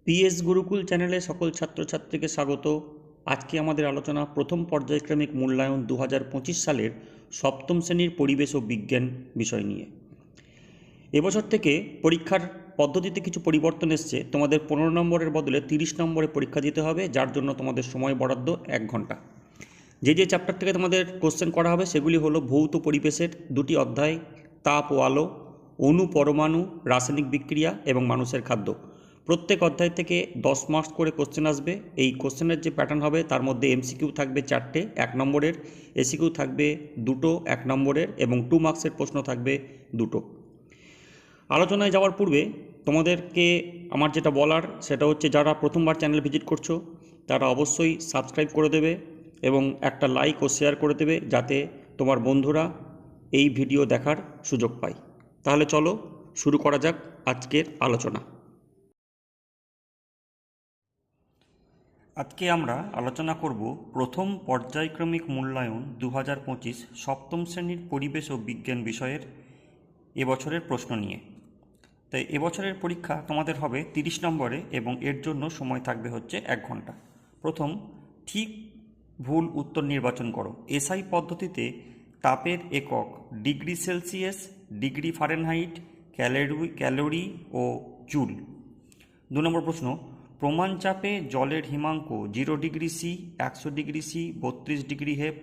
PS Gurukul চ্যানেলে সকল ছাত্রছাত্রীকে স্বাগত। আজকে আমাদের আলোচনা প্রথম পর্যায়ক্রমিক মূল্যায়ন 2025 সালের সপ্তম শ্রেণীর পরিবেশ ও বিজ্ঞান বিষয় নিয়ে। এবছর থেকে পরীক্ষার পদ্ধতিতে কিছু পরিবর্তন এসছে। তোমাদের 15 নম্বরের বদলে 30 নম্বরে পরীক্ষা দিতে হবে, যার জন্য তোমাদের সময় বরাদ্দ 1 ঘন্টা। যে চ্যাপ্টার থেকে তোমাদের কোশ্চেন করা হবে সেগুলি হলো ভৌত পরিবেশের 2টি অধ্যায়, তাপ ও আলো, অণু পরমাণু, রাসায়নিক বিক্রিয়া এবং মানুষের খাদ্য। প্রত্যেক অধ্যায় থেকে 10 মার্কস করে কোশ্চেন আসবে। এই কোশ্চেনের যে প্যাটার্ন হবে তার মধ্যে এমসিকিউ থাকবে 4টে 1 নম্বরের, এসিকিউ থাকবে 2টো 1 নম্বরের এবং 2 মার্কসের প্রশ্ন থাকবে 2টো। আলোচনায় যাওয়ার পূর্বে তোমাদেরকে আমার যেটা বলার সেটা হচ্ছে, যারা প্রথমবার চ্যানেল ভিজিট করছো তারা অবশ্যই সাবস্ক্রাইব করে দেবে এবং একটা লাইক ও শেয়ার করে দেবে, যাতে তোমার বন্ধুরা এই ভিডিও দেখার সুযোগ পায়। তাহলে চলো শুরু করা যাক আজকের আলোচনা। আজকে আমরা আলোচনা করব প্রথম পর্যায়ক্রমিক মূল্যায়ন 2025 সপ্তম শ্রেণীর পরিবেশ ও বিজ্ঞান বিষয়ের এবছরের প্রশ্ন নিয়ে। তাই এবছরের পরীক্ষা তোমাদের হবে 30 নম্বরে এবং এর জন্য সময় থাকবে হচ্ছে 1 ঘন্টা। প্রথম, ঠিক ভুল উত্তর নির্বাচন করো। এসআই পদ্ধতিতে তাপের একক degree Celsius, degree Fahrenheit, calorie ও জুল। 2 নম্বর প্রশ্ন, প্রমাণ চাপে জলের হিমাঙ্ক 0 degree C, 100 degree C, 32 degree হেপ,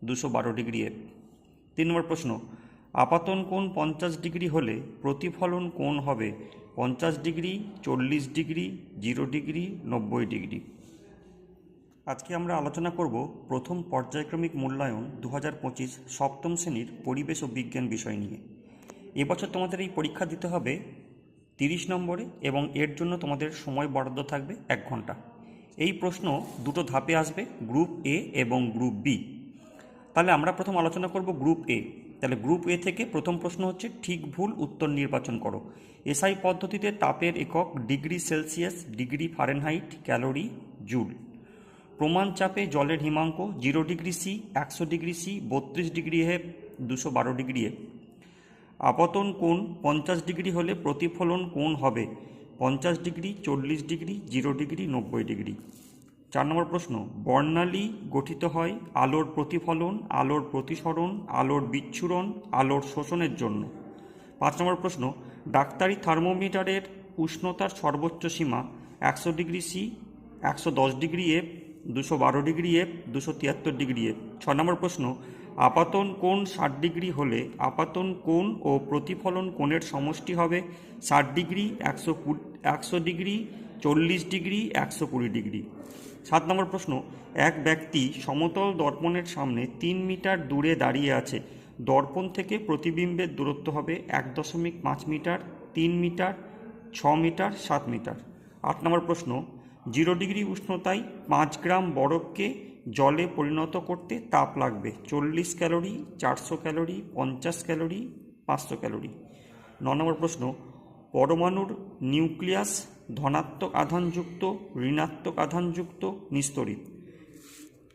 212 degree F. 3 নম্বর প্রশ্ন, আপাতন কোণ 50 ডিগ্রি হলে প্রতিফলন কোণ হবে 50 ডিগ্রি, 40 ডিগ্রি, 0 ডিগ্রি, 90 ডিগ্রি। আজকে আমরা আলোচনা করব প্রথম পর্যায়ক্রমিক মূল্যায়ন 2025 সপ্তম শ্রেণীর পরিবেশ ও বিজ্ঞান বিষয় নিয়ে। এবছর তোমাদের এই পরীক্ষা দিতে হবে 30 নম্বরে এবং এর জন্য তোমাদের সময় বরাদ্দ থাকবে 1 ঘন্টা। এই প্রশ্ন 2টো ধাপে আসবে, গ্রুপ এ এবং গ্রুপ বি। তাহলে আমরা প্রথম আলোচনা করব গ্রুপ এ। তাহলে গ্রুপ এ থেকে প্রথম প্রশ্ন হচ্ছে ঠিক ভুল উত্তর নির্বাচন করো। এসআই পদ্ধতিতে তাপের একক degree Celsius, degree Fahrenheit, calorie, joule. প্রমাণ চাপে জলের হিমাঙ্ক 0 degree C, 100 degree C, 32 degree হেপ, 212 degree হেপ। আপতন কোণ 50 ডিগ্রি হলে প্রতিফলন কোণ হবে 50 degree, 40 degree, 0 degree, 90 degree. 4 number প্রশ্ন, বর্ণালী গঠিত হয় আলোর প্রতিফলন, আলোর প্রতিসরণ, আলোর বিচ্ছুরণ, আলোর শোষণের জন্য। 5 নম্বর প্রশ্ন, ডাক্তারি থার্মোমিটারের উষ্ণতার সর্বোচ্চ সীমা 100 degree C, 110 degree F, 212 degree F, 273 degree F. 6 নম্বর প্রশ্ন, আপাতন কোণ 60 ডিগ্রি হলে আপাতন কোণ ও প্রতিফলন কোণের সমষ্টি হবে 60 ডিগ্রি, 100 ডিগ্রি, 40 ডিগ্রি, 120 ডিগ্রি। 7 নম্বর প্রশ্ন, এক ব্যক্তি সমতল দর্পণের সামনে 3 মিটার দূরে দাঁড়িয়ে আছে। দর্পণ থেকে প্রতিবিম্বের দূরত্ব হবে 1.5 মিটার, 3 মিটার, 6 মিটার, 7 মিটার। 8 নম্বর প্রশ্ন, 0 ডিগ্রি উষ্ণতায় 5 গ্রাম বরফকে জলে পরিণত করতে তাপ লাগবে 40 ক্যালোরি, 400 ক্যালোরি, 50 ক্যালোরি, 500 ক্যালোরি। 9 নম্বর প্রশ্ন, পরমাণুর নিউক্লিয়াস ধনাত্মক আধানযুক্ত, ঋণাত্মক আধানযুক্ত, নিস্তড়িত।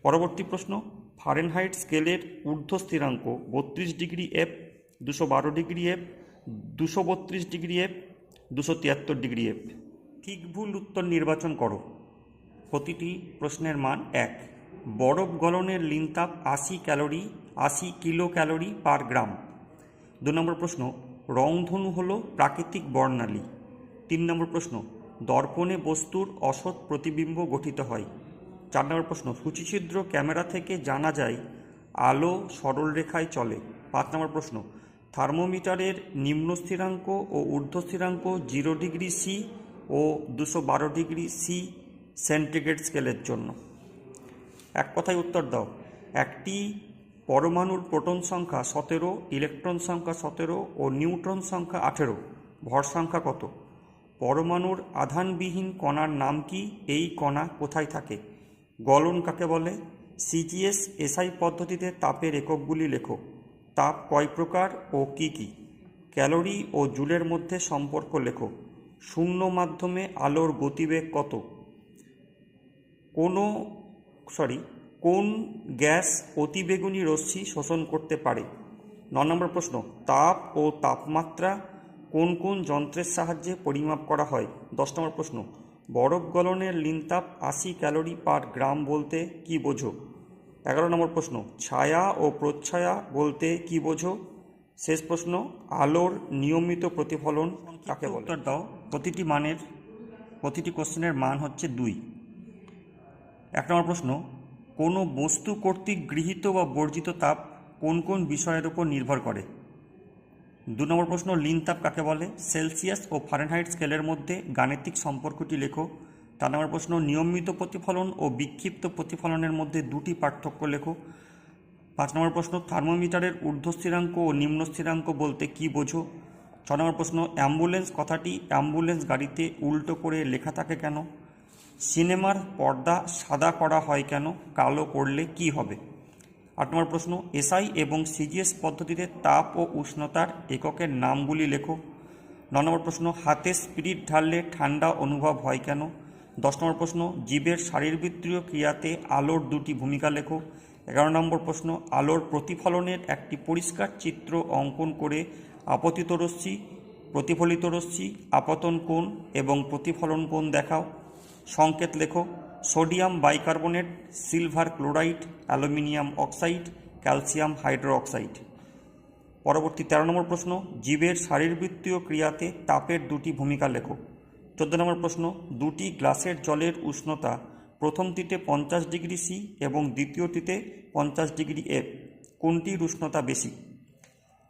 পরবর্তী প্রশ্ন, ফারেনহাইট স্কেলের ঊর্ধ্ব স্থিরাঙ্ক 32 degree F, 212 degree F, 232 degree F, 273 degree F. ঠিক ভুল উত্তর নির্বাচন করো। প্রতিটি প্রশ্নের মান 1। বরফ গলনের লিনতাপ 80 ক্যালোরি, 80 কিলো ক্যালোরি পার গ্রাম। 2 নম্বর প্রশ্ন, রংধনু হল প্রাকৃতিক বর্ণালী। 3 নম্বর প্রশ্ন, দর্পণে বস্তুর অসৎ প্রতিবিম্ব গঠিত হয়। 4 নম্বর প্রশ্ন, সূচিছিদ্র ক্যামেরা থেকে জানা যায় আলো সরল রেখায় চলে। 5 নম্বর প্রশ্ন, থার্মোমিটারের নিম্ন স্থিরাঙ্ক ও ঊর্ধ্ব স্থিরাঙ্ক 0 ডিগ্রি সি ও 212 ডিগ্রি সি সেন্টিগ্রেড স্কেলের জন্য। এক কথায় উত্তর দাও। একটি পরমাণুর প্রোটন সংখ্যা 17, ইলেকট্রন সংখ্যা 17 ও নিউট্রন সংখ্যা 18। ভর সংখ্যা কত? পরমাণুর আধানবিহীন কণার নাম কি? এই কণা কোথায় থাকে? গলন কাকে বলে? সিজিএস এসআই পদ্ধতিতে তাপের এককগুলি লেখো। তাপ কয় প্রকার ও কি কি? ক্যালোরি ও জুলের মধ্যে সম্পর্ক লেখো। শূন্য মাধ্যমে আলোর গতিবেগ কত? কোন গ্যাস অতিবেগুনি রশ্মি শোষণ করতে পারে? 9 নম্বর প্রশ্ন, তাপ ও তাপমাত্রা কোন কোন যন্ত্রের সাহায্যে পরিমাপ করা হয়? 10 নম্বর প্রশ্ন, বরফ গলনের লিনতাপ 80 ক্যালোরি পার গ্রাম বলতে কি বোঝো? 11 নম্বর প্রশ্ন, ছায়া ও প্রচ্ছায়া বলতে কি বোঝো? শেষ প্রশ্ন, আলোর নিয়মিত প্রতিফলন কাকে বলে? উত্তর দাও। প্রতিটি কোশ্চেনের মান হচ্ছে 2। 1 নম্বর প্রশ্ন, কোনো বস্তু কর্তৃক গৃহীত বা বর্জিত তাপ কোন কোন বিষয়ের উপর নির্ভর করে? 2 নম্বর প্রশ্ন, লিনতাপ কাকে বলে? সেলসিয়াস ও ফারেনহাইট স্কেলের মধ্যে গাণিতিক সম্পর্কটি লেখো। 4 নম্বর প্রশ্ন, নিয়মিত প্রতিফলন ও বিক্ষিপ্ত প্রতিফলনের মধ্যে দুটি পার্থক্য লেখো। 5 নম্বর প্রশ্ন, থার্মোমিটারের ঊর্ধ্বস্থিরাঙ্ক ও নিম্ন স্থিরাঙ্ক বলতে কি বোঝো? 6 নম্বর প্রশ্ন, অ্যাম্বুলেন্স কথাটি অ্যাম্বুলেন্স গাড়িতে উল্টো করে লেখা থাকে কেন? সিনেমার পর্দা সাদা করা হয় কেন? কালো করলে কি হবে? 8 নম্বর প্রশ্ন, এসআই এবং সিজিএস পদ্ধতিতে তাপ ও উষ্ণতার এককের নামগুলি লেখো। 9 নম্বর প্রশ্ন, হাতে স্পিরিট ঢাললে ঠান্ডা অনুভব হয় কেন? 10 নম্বর প্রশ্ন, জীবের শারীরবৃত্তীয় ক্রিয়াতে আলোর দুটি ভূমিকা লেখো। 11 নম্বর প্রশ্ন, আলোর প্রতিফলনের একটি পরিষ্কার চিত্র অঙ্কন করে আপতিত রশ্মি, প্রতিফলিত রশ্মি, আপতন কোণ এবং প্রতিফলন কোণ দেখাও। সংকেত লেখো। Sodium bicarbonate, silver chloride, aluminium oxide, calcium hydroxide. পরবর্তী 13 নম্বর প্রশ্ন, জীবের শারীরবৃত্তীয় ক্রিয়াতে তাপের দুটি ভূমিকা লেখো। 14 নম্বর প্রশ্ন, দুটি গ্লাসের জলের উষ্ণতা প্রথমটিতে 50 ডিগ্রি সি এবং দ্বিতীয়টিতে 50 ডিগ্রি এফ, কোনটির উষ্ণতা বেশি?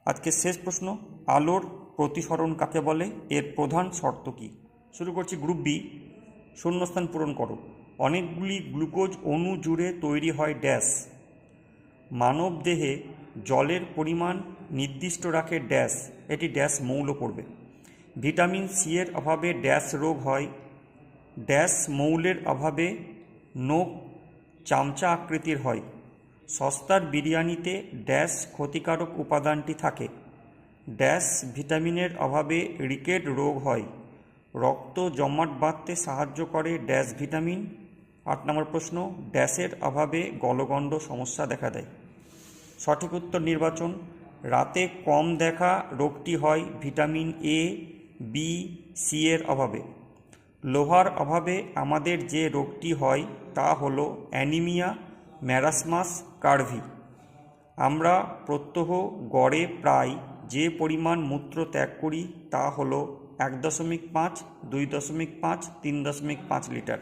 আজকে শেষ প্রশ্ন, আলোর প্রতিসরণ কাকে বলে? এর প্রধান শর্ত কী? শুরু করছি গ্রুপ বি। শূন্যস্থান পূরণ করো। অনেকগুলি গ্লুকোজ অণু জুড়ে তৈরি হয় ড্যাশ। মানব দেহে জলের পরিমাণ নির্দিষ্ট রাখে ড্যাশ, এটি ড্যাশ মৌল পড়বে। ভিটামিন সি এর অভাবে ড্যাশ রোগ হয়। ড্যাশ মৌলের অভাবে নখ চামচা আকৃতির হয়। সস্তার বিরিয়ানিতে ড্যাশ ক্ষতিকারক উপাদানটি থাকে। ড্যাশ ভিটামিনের অভাবে রিকেট রোগ হয়। রক্ত জমাট বাঁধতে সাহায্য করে ড্যাশ ভিটামিন। 8 নম্বর প্রশ্ন, ড্যাশের অভাবে গলগণ্ড সমস্যা দেখা দেয়। সঠিক উত্তর নির্বাচন। রাতে কম দেখা রোগটি হয় ভিটামিন এ, বি, সি এর অভাবে। লোহার অভাবে আমাদের যে রোগটি হয় তা হলো অ্যানিমিয়া, ম্যারাসমাস, কার্ভি। আমরা প্রত্যহ গড়ে প্রায় যে পরিমাণ মূত্র ত্যাগ করি তা হলো 1.5, 2.5, 3.5 লিটার।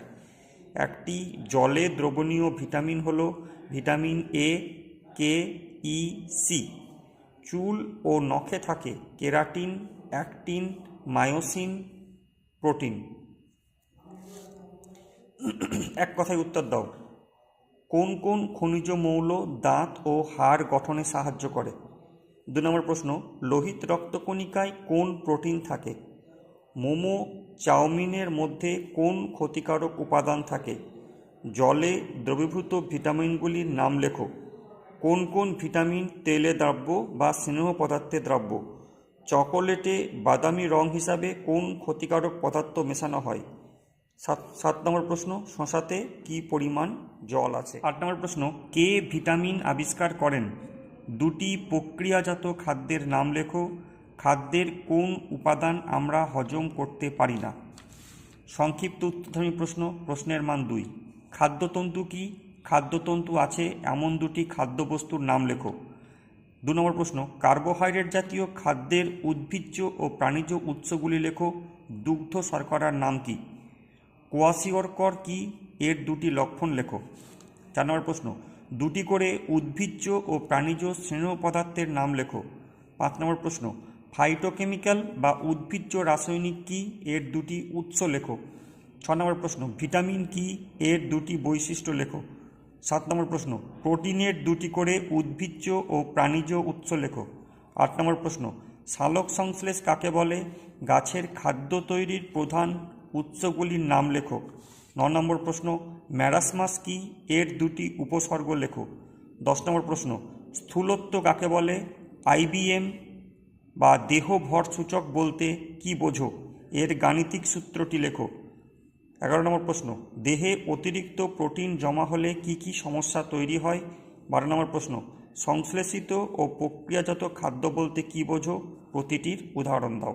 একটি জলে দ্রবণীয় ভিটামিন হলো vitamin A, K, E, C. চুল ও নখে থাকে কেরাটিন, অ্যাক্টিন, মায়োসিন, প্রোটিন। এক কথায় উত্তর দাও। কোন কোন খনিজ মৌল দাঁত ও হাড় গঠনে সাহায্য করে? 2 নম্বর প্রশ্ন, লোহিত রক্তকণিকায় কোন প্রোটিন থাকে? মোমো, চাউমিনের মধ্যে কোন ক্ষতিকারক উপাদান থাকে? জলে দ্রবীভূত ভিটামিনগুলির নাম লেখো। কোন কোন ভিটামিন তেলে দ্রাব্য বা স্নেহ পদার্থে দ্রাব্য? চকোলেটে বাদামি রং হিসাবে কোন ক্ষতিকারক পদার্থ মেশানো হয়? 7 নম্বর প্রশ্ন, শশাতে কী পরিমাণ জল আছে? 8 নম্বর প্রশ্ন, কে ভিটামিন আবিষ্কার করেন? দুটি প্রক্রিয়াজাত খাদ্যের নাম লেখো। খাদ্যের কোন উপাদান আমরা হজম করতে পারি না? সংক্ষিপ্ত উত্তরধর্মী প্রশ্ন, প্রশ্নের মান 2। খাদ্যতন্তু কি? খাদ্যতন্তু আছে এমন দুটি খাদ্যবস্তুর নাম লেখো। 2 নম্বর প্রশ্ন, কার্বোহাইড্রেট জাতীয় খাদ্যের উদ্ভিজ্জ ও প্রাণীজ উৎসগুলি লেখো। দুগ্ধ শর্করার নাম কি? কোয়াশিয়রকর কি? এর দুটি লক্ষণ লেখো। 4 নম্বর প্রশ্ন, দুটি করে উদ্ভিজ্জ ও প্রাণীজ স্নেহ পদার্থের নাম লেখো। 5 নম্বর প্রশ্ন, ফাইটোকেমিক্যাল বা উদ্ভিজ্জ রাসায়নিক কি? এর দুটি উৎস লেখো। 6 নম্বর প্রশ্ন, ভিটামিন কি? এর দুটি বৈশিষ্ট্য লেখো। 7 নম্বর প্রশ্ন, প্রোটিনের দুটি করে উদ্ভিজ্জ ও প্রাণীজ উৎস লেখো। 8 নম্বর প্রশ্ন, সালোক সংশ্লেষ কাকে বলে? গাছের খাদ্য তৈরির প্রধান উৎসগুলির নাম লেখো। 9 নম্বর প্রশ্ন, ম্যারাসমাস কি? এর দুটি উপসর্গ লেখো। 10 নম্বর প্রশ্ন, স্থূলত্ব কাকে বলে? আইবিএম বা দেহ ভর সূচক বলতে কি বোঝো? এর গাণিতিক সূত্রটি লেখো। 11 নম্বর প্রশ্ন, দেহে অতিরিক্ত প্রোটিন জমা হলে কি কি সমস্যা তৈরি হয়? 12 নম্বর প্রশ্ন, সংশ্লেষিত ও প্রক্রিয়াজাত খাদ্য বলতে কি বোঝো? প্রতিটির উদাহরণ দাও।